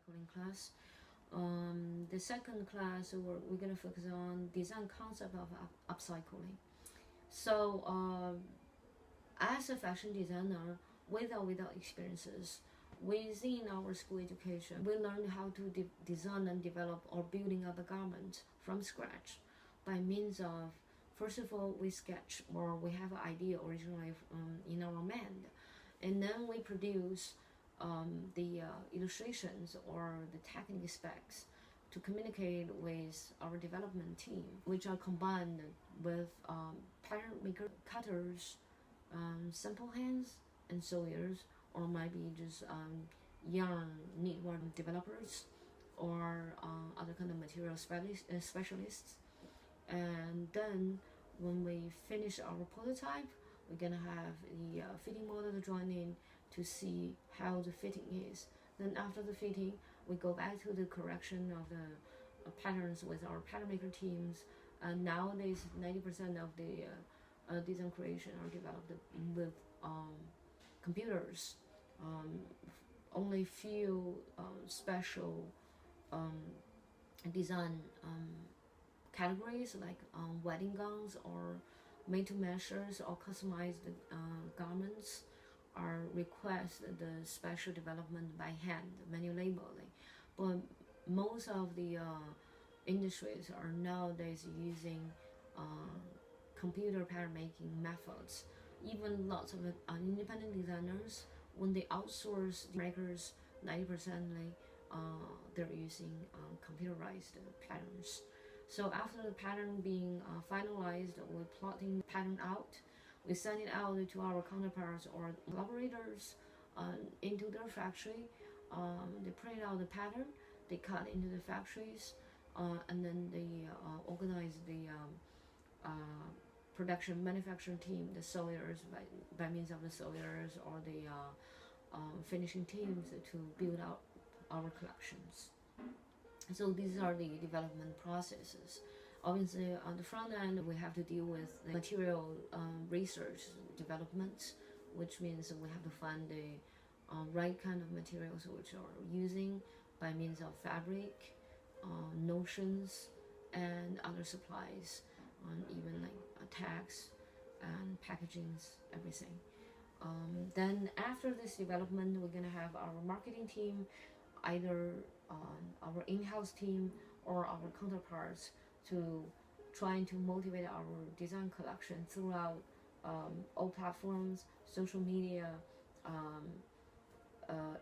upcycling class. The second class, we're going to focus on design concept of upcycling. So as a fashion designer, with or without experiences, within our school education, we learned how to design and develop or building up a garment from scratch by means of, first of all, we sketch or we have an idea originally in our mind, and then we produce the illustrations or the technical specs to communicate with our development team, which are combined with pattern maker, cutters, simple hands and sawyers, or maybe just yarn knitwear developers or other kind of material specialists. And then when we finish our prototype, we're gonna have the fitting model to join in to see how the fitting is. Then after the fitting, we go back to the correction of the patterns with our pattern maker teams. And nowadays, 90% of the design creation are developed with computers. Only few special design categories like wedding gowns or made-to-measures or customized garments are request the special development by hand, manual labeling. But most of the industries are nowadays using computer pattern making methods. Even lots of independent designers, when they outsource the makers, 90% they're using computerized patterns. So after the pattern being finalized, we're plotting the pattern out. We send it out to our counterparts or collaborators into their factory. They print out the pattern, they cut into the factories, and then they organize the production manufacturing team, the sawyers by means of the sawyers or the finishing teams to build out our collections. So these are the development processes. Obviously, on the front end, we have to deal with the material research development, which means we have to find the right kind of materials which are using by means of fabric, notions, and other supplies, even like tags and packagings, everything. Then after this development, we're gonna have our marketing team, either our in-house team or our counterparts, to trying to motivate our design collection throughout all platforms, social media,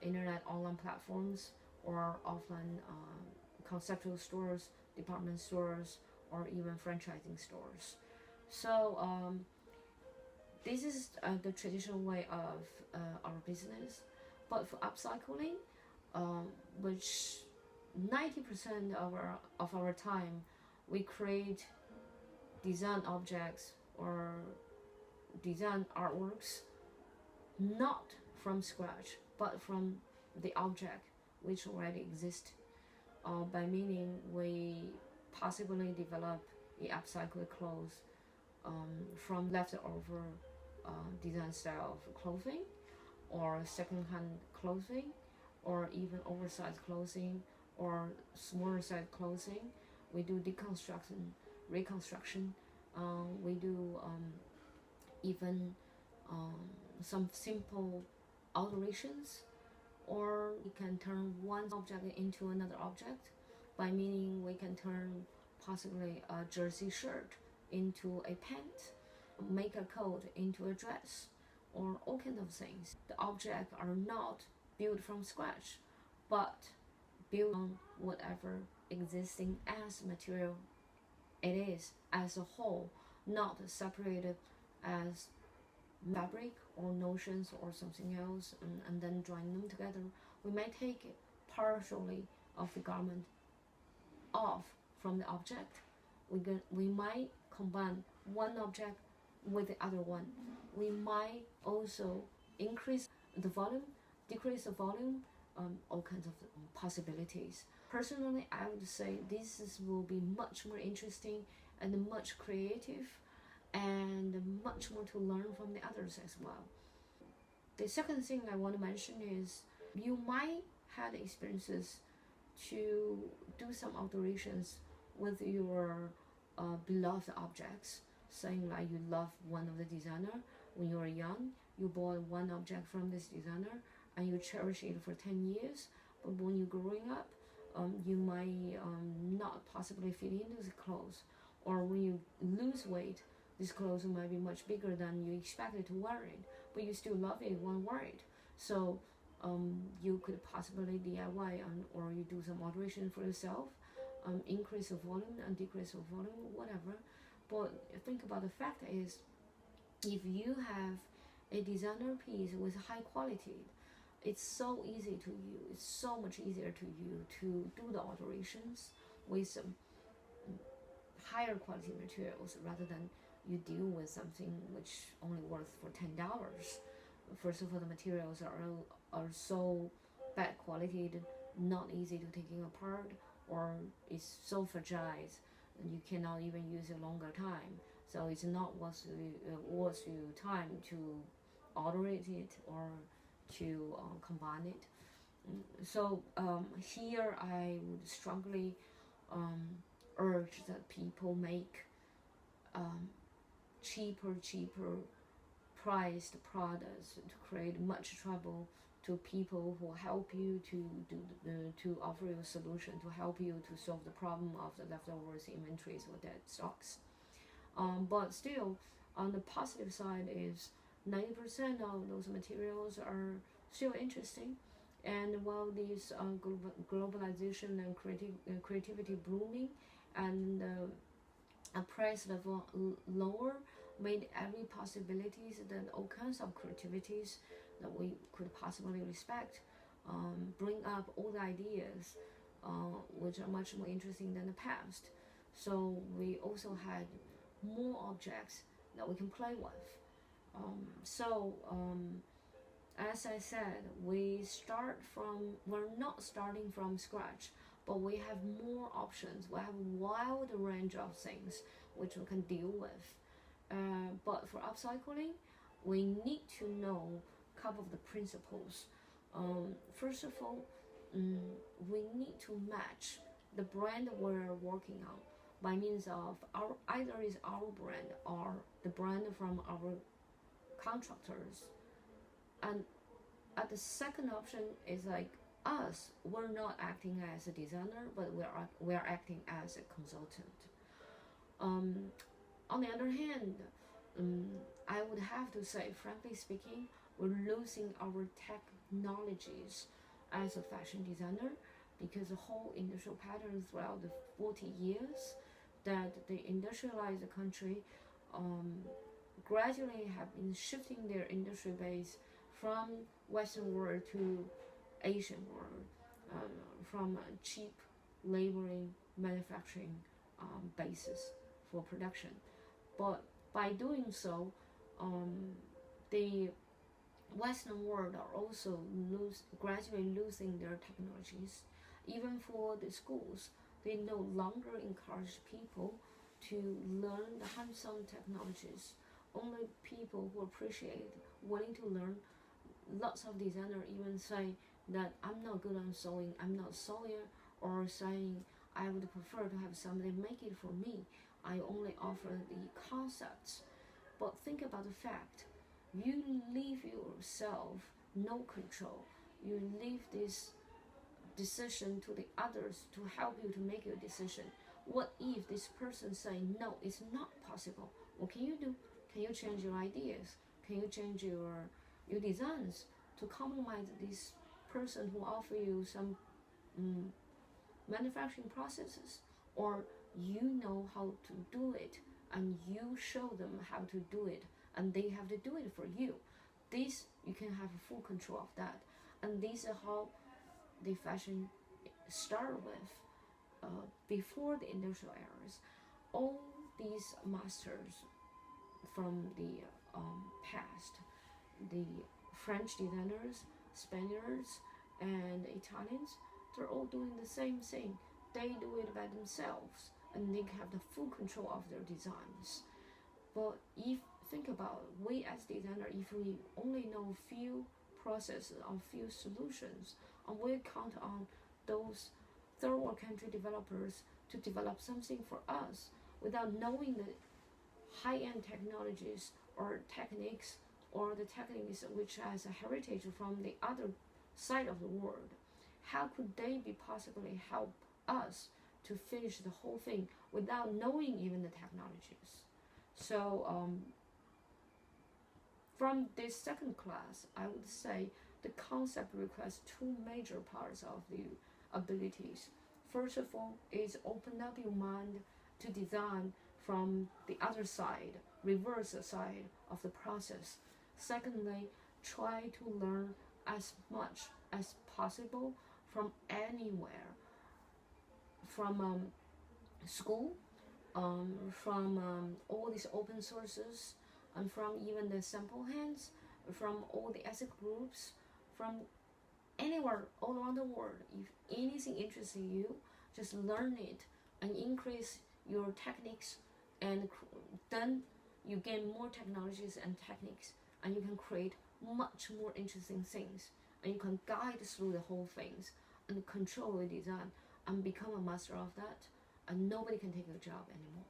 internet online platforms, or offline conceptual stores, department stores, or even franchising stores. So this is the traditional way of our business. But for upcycling, which 90% of our time we create design objects or design artworks not from scratch but from the object which already exists. By meaning we possibly develop the upcycled clothes from leftover design style of clothing, or second-hand clothing, or even oversized clothing or smaller size clothing. We do deconstruction, reconstruction. We do even some simple alterations, or we can turn one object into another object, by meaning we can turn possibly a jersey shirt into a pant, make a coat into a dress, or all kinds of things. The objects are not built from scratch, but built on whatever existing as material it is as a whole, not separated as fabric or notions or something else, and then join them together. We might take partially of the garment off from the object. We might combine one object with the other one. We might also increase the volume, decrease the volume, all kinds of possibilities. Personally, I would say this will be much more interesting and much creative, and much more to learn from the others as well. The second thing I want to mention is you might have experiences to do some alterations with your beloved objects, saying like you love one of the designer when you were young, you bought one object from this designer and you cherish it for 10 years, but when you're growing up, you might not possibly fit into the clothes, or when you lose weight, this clothes might be much bigger than you expected to wear it, but you still love it, want to wear it. So you could possibly DIY or you do some alteration for yourself, increase the volume and decrease the volume, whatever. But think about the fact is, if you have a designer piece with high quality, it's so easy to you. It's so much easier to you to do the alterations with some higher quality materials rather than you deal with something which only worth for $10. First of all, the materials are so bad quality, not easy to taking apart, or it's so fragile and you cannot even use a longer time. So it's not worth your time to alterate it or to combine it. So here I would strongly urge that people make cheaper priced products to create much trouble to people who help you to offer you a solution, to help you to solve the problem of the leftovers inventories or dead stocks. But still, on the positive side is 90% of those materials are still interesting, and while these globalization and creativity blooming and price level lower made every possibilities that all kinds of creativities that we could possibly respect bring up all the ideas which are much more interesting than the past. So we also had more objects that we can play with. As I said, we're not starting from scratch, but we have more options. We have a wide range of things which we can deal with. But for upcycling, we need to know a couple of the principles. First of all, we need to match the brand we're working on by means of either is our brand or the brand from our contractors. And at the second option is like us, we're not acting as a designer, but we are acting as a consultant. On the other hand, I would have to say, frankly speaking, we're losing our technologies as a fashion designer, because the whole industrial pattern throughout the 40 years that the industrialized country gradually have been shifting their industry base from Western world to Asian world, from cheap laboring manufacturing basis for production. But by doing so, the Western world are also gradually losing their technologies. Even for the schools, they no longer encourage people to learn the hands-on technologies. Only people who appreciate, willing to learn. Lots of designers even say that I'm not good on sewing, I'm not sewing, or saying I would prefer to have somebody make it for me. I only offer the concepts. But think about the fact, you leave yourself no control. You leave this decision to the others to help you to make your decision. What if this person say no, it's not possible? What can you do? Can you change your ideas? Can you change your designs to compromise this person who offer you some manufacturing processes? Or you know how to do it and you show them how to do it and they have to do it for you. This, you can have full control of that. And this is how the fashion started with before the industrial eras. All these masters from the past, the French designers, Spaniards, and Italians, they're all doing the same thing. They do it by themselves, and they have the full control of their designs. But if think about, we as designers, if we only know few processes or few solutions, and we count on those third world country developers to develop something for us without knowing the high-end technologies or techniques or the techniques which has a heritage from the other side of the world. How could they be possibly help us to finish the whole thing without knowing even the technologies? So from this second class, I would say the concept requires two major parts of the abilities. First of all is open up your mind to design from the other side, reverse side of the process. Secondly, try to learn as much as possible from anywhere, from school, from all these open sources, and from even the sample hands, from all the ESIC groups, from anywhere all around the world. If anything interests you, just learn it and increase your techniques, and then you gain more technologies and techniques, and you can create much more interesting things, and you can guide through the whole things and control the design and become a master of that, and nobody can take your job anymore.